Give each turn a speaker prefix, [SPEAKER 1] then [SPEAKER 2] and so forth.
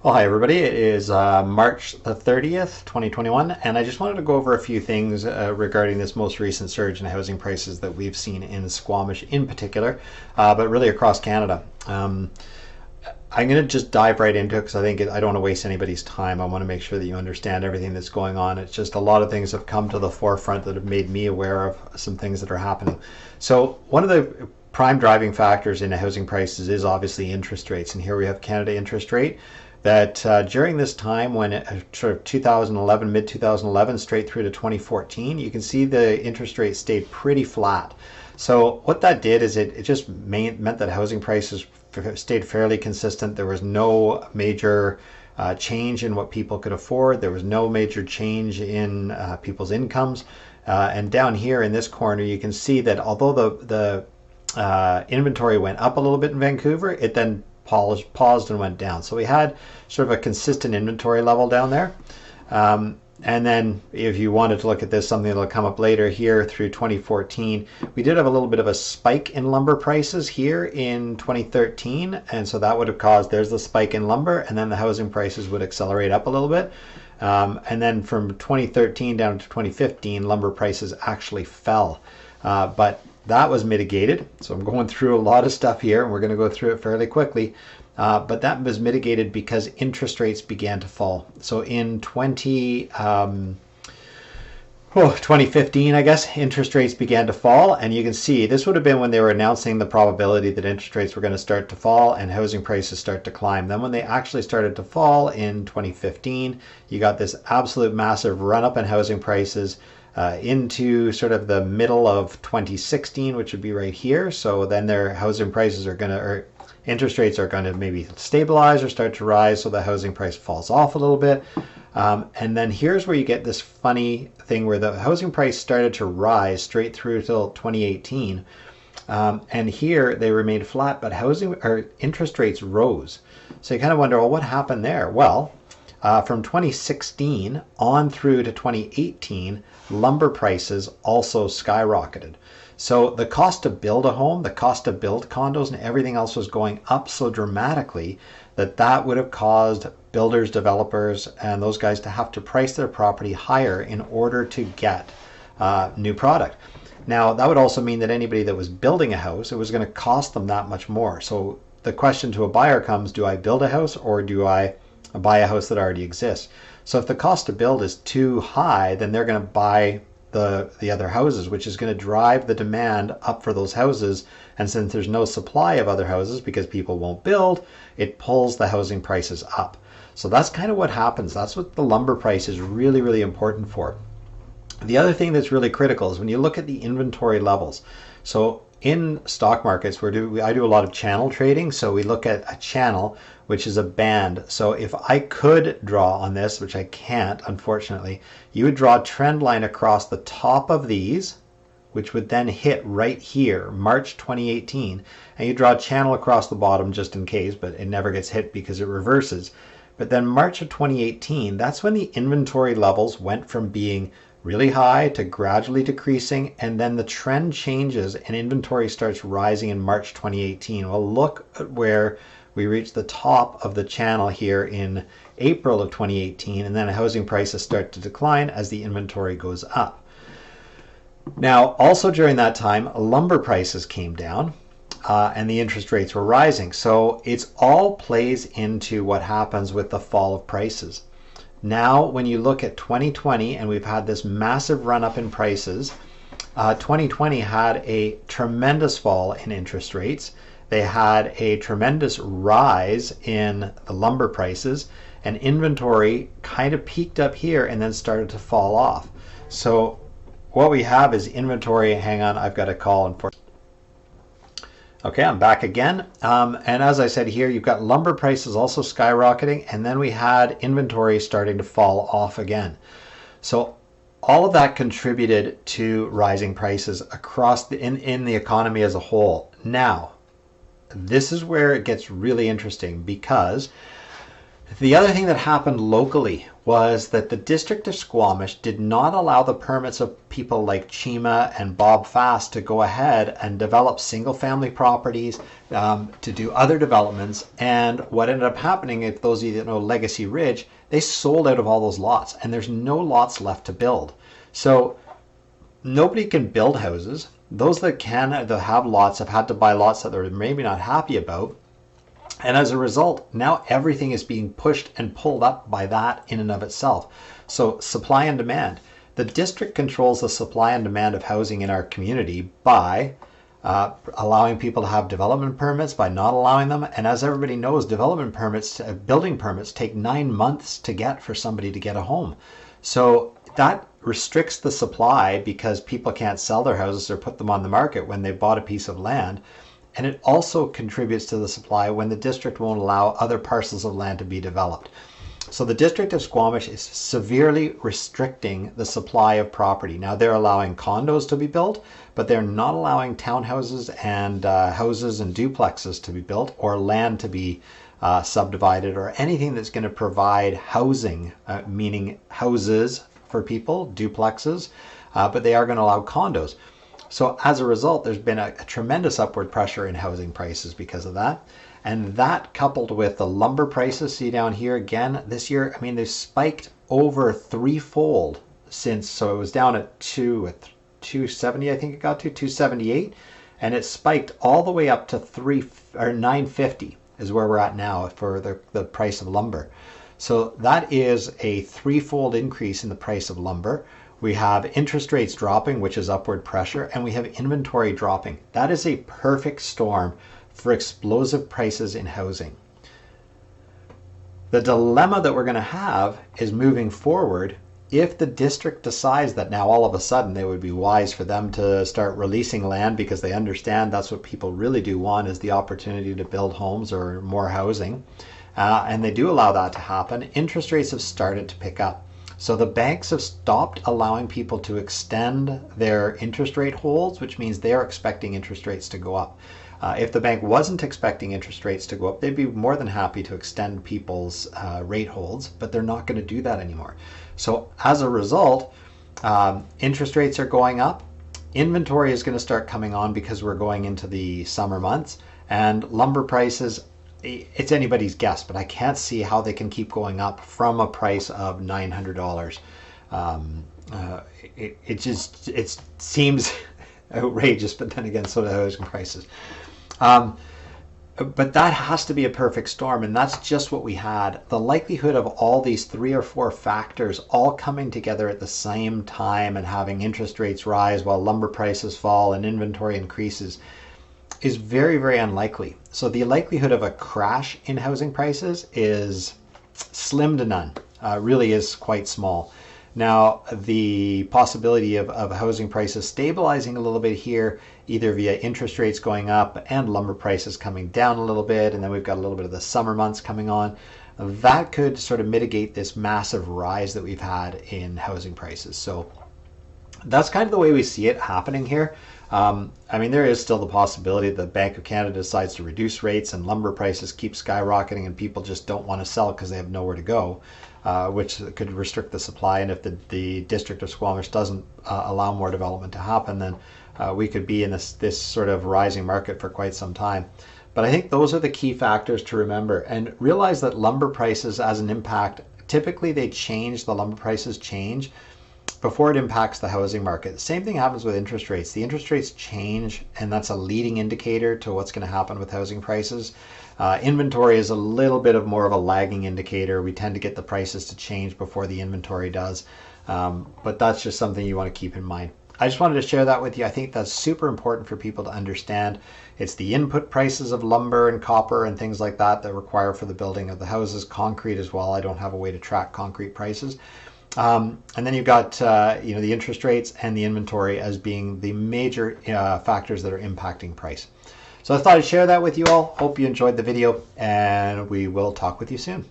[SPEAKER 1] Well, hi everybody. It is March the 30th, 2021, and I just wanted to go over a few things regarding this most recent surge in housing prices that we've seen in Squamish in particular, but really across Canada. I'm going to just dive right into it because I don't want to waste anybody's time. I want to make sure that you understand everything that's going on. It's just a lot of things have come to the forefront that have made me aware of some things that are happening. So one of the prime driving factors in housing prices is obviously interest rates, and here we have Canada interest rate that during this time when sort of 2011, mid 2011 straight through to 2014, you can see the interest rate stayed pretty flat. So what that did is it just meant that housing prices stayed fairly consistent. There was no major change in what people could afford. There was no major change in people's incomes. And down here in this corner, you can see that although the inventory went up a little bit in Vancouver, it then paused and went down. So we had sort of a consistent inventory level down there. And then if you wanted to look at this, something that'll come up later here through 2014, we did have a little bit of a spike in lumber prices here in 2013. And so that would have caused, there's the spike in lumber, and then the housing prices would accelerate up a little bit. And then from 2013 down to 2015, lumber prices actually fell. But that was mitigated. So I'm going through a lot of stuff here, and we're going to go through it fairly quickly. But that was mitigated because interest rates began to fall. So in 2015, I guess, interest rates began to fall. And you can see this would have been when they were announcing the probability that interest rates were going to start to fall and housing prices start to climb. Then when they actually started to fall in 2015, you got this absolute massive run up in housing prices. Into sort of the middle of 2016, which would be right here. So then their housing prices are going to, or interest rates are going to maybe stabilize or start to rise, so the housing price falls off a little bit. And then here's where you get this funny thing where the housing price started to rise straight through till 2018. And here they remained flat, but housing or interest rates rose. So you kind of wonder, well, what happened there? Well, from 2016 on through to 2018, lumber prices also skyrocketed. So the cost to build a home, the cost to build condos, and everything else was going up so dramatically that would have caused builders, developers, and those guys to have to price their property higher in order to get new product. Now, that would also mean that anybody that was building a house, it was going to cost them that much more. So the question to a buyer comes, do I build a house or do I buy a house that already exists? So if the cost to build is too high, then they're going to buy the other houses, which is going to drive the demand up for those houses. And since there's no supply of other houses because people won't build, it pulls the housing prices up. So that's kind of what happens. That's what the lumber price is really, really important for. The other thing that's really critical is when you look at the inventory levels. So in stock markets, I do a lot of channel trading. So we look at a channel, which is a band. So if I could draw on this, which I can't, unfortunately, you would draw a trend line across the top of these, which would then hit right here, March 2018. And you draw a channel across the bottom just in case, but it never gets hit because it reverses. But then March of 2018, that's when the inventory levels went from being really high to gradually decreasing, and then the trend changes and inventory starts rising in March 2018. Well, look at where we reached the top of the channel here in April of 2018, and then housing prices start to decline as the inventory goes up. Now, also during that time, lumber prices came down and the interest rates were rising. So it's all plays into what happens with the fall of prices. Now, when you look at 2020, and we've had this massive run up in prices, 2020 had a tremendous fall in interest rates. They had a tremendous rise in the lumber prices, and inventory kind of peaked up here and then started to fall off. So what we have is inventory. Hang on, I've got a call in for. Okay, I'm back again. And as I said here, you've got lumber prices also skyrocketing, and then we had inventory starting to fall off again. So all of that contributed to rising prices across in the economy as a whole. Now, this is where it gets really interesting, because the other thing that happened locally was that the District of Squamish did not allow the permits of people like Chima and Bob Fast to go ahead and develop single-family properties, to do other developments. And what ended up happening, if those of you that know Legacy Ridge, they sold out of all those lots, and there's no lots left to build. So nobody can build houses. Those that have lots have had to buy lots that they're maybe not happy about. And as a result, now everything is being pushed and pulled up by that in and of itself. So supply and demand. The district controls the supply and demand of housing in our community by allowing people to have development permits, by not allowing them. And as everybody knows, development permits, building permits take 9 months to get for somebody to get a home. So that restricts the supply because people can't sell their houses or put them on the market when they bought a piece of land. And it also contributes to the supply when the district won't allow other parcels of land to be developed. So the District of Squamish is severely restricting the supply of property. Now they're allowing condos to be built, but they're not allowing townhouses and houses and duplexes to be built, or land to be subdivided, or anything that's going to provide housing, meaning houses for people, duplexes, but they are going to allow condos. So as a result, there's been a tremendous upward pressure in housing prices because of that. And that, coupled with the lumber prices, see down here again this year, I mean, they've spiked over threefold since, so it was down at 270, I think it got to 278, and it spiked all the way up to 950 is where we're at now for the price of lumber. So that is a threefold increase in the price of lumber. We have interest rates dropping, which is upward pressure, and we have inventory dropping. That is a perfect storm for explosive prices in housing. The dilemma that we're going to have is moving forward, if the district decides that now all of a sudden it would be wise for them to start releasing land because they understand that's what people really do want, is the opportunity to build homes or more housing, and they do allow that to happen, interest rates have started to pick up. So the banks have stopped allowing people to extend their interest rate holds, which means they're expecting interest rates to go up. If the bank wasn't expecting interest rates to go up, they'd be more than happy to extend people's rate holds, but they're not going to do that anymore. So as a result, interest rates are going up. Inventory is going to start coming on because we're going into the summer months, and lumber prices, it's anybody's guess, but I can't see how they can keep going up from a price of $900. It seems outrageous, but then again, so do housing prices. But that has to be a perfect storm, and that's just what we had. The likelihood of all these 3 or 4 factors all coming together at the same time and having interest rates rise while lumber prices fall and inventory increases is very, very unlikely. So the likelihood of a crash in housing prices is slim to none, really is quite small. Now, the possibility of housing prices stabilizing a little bit here, either via interest rates going up and lumber prices coming down a little bit, and then we've got a little bit of the summer months coming on, that could sort of mitigate this massive rise that we've had in housing prices. So that's kind of the way we see it happening here. I mean, there is still the possibility that the Bank of Canada decides to reduce rates and lumber prices keep skyrocketing and people just don't want to sell because they have nowhere to go, which could restrict the supply. And if the District of Squamish doesn't allow more development to happen, then we could be in this sort of rising market for quite some time. But I think those are the key factors to remember, and realize that lumber prices as an impact, typically the lumber prices change before it impacts the housing market. The same thing happens with interest rates. The interest rates change, and that's a leading indicator to what's going to happen with housing prices. Inventory is a little bit of more of a lagging indicator. We tend to get the prices to change before the inventory does, but that's just something you want to keep in mind. I just wanted to share that with you. I think that's super important for people to understand. It's the input prices of lumber and copper and things like that that require for the building of the houses, concrete as well. I don't have a way to track concrete prices. And then you've got the interest rates and the inventory as being the major factors that are impacting price. So I thought I'd share that with you all. Hope you enjoyed the video, and we will talk with you soon.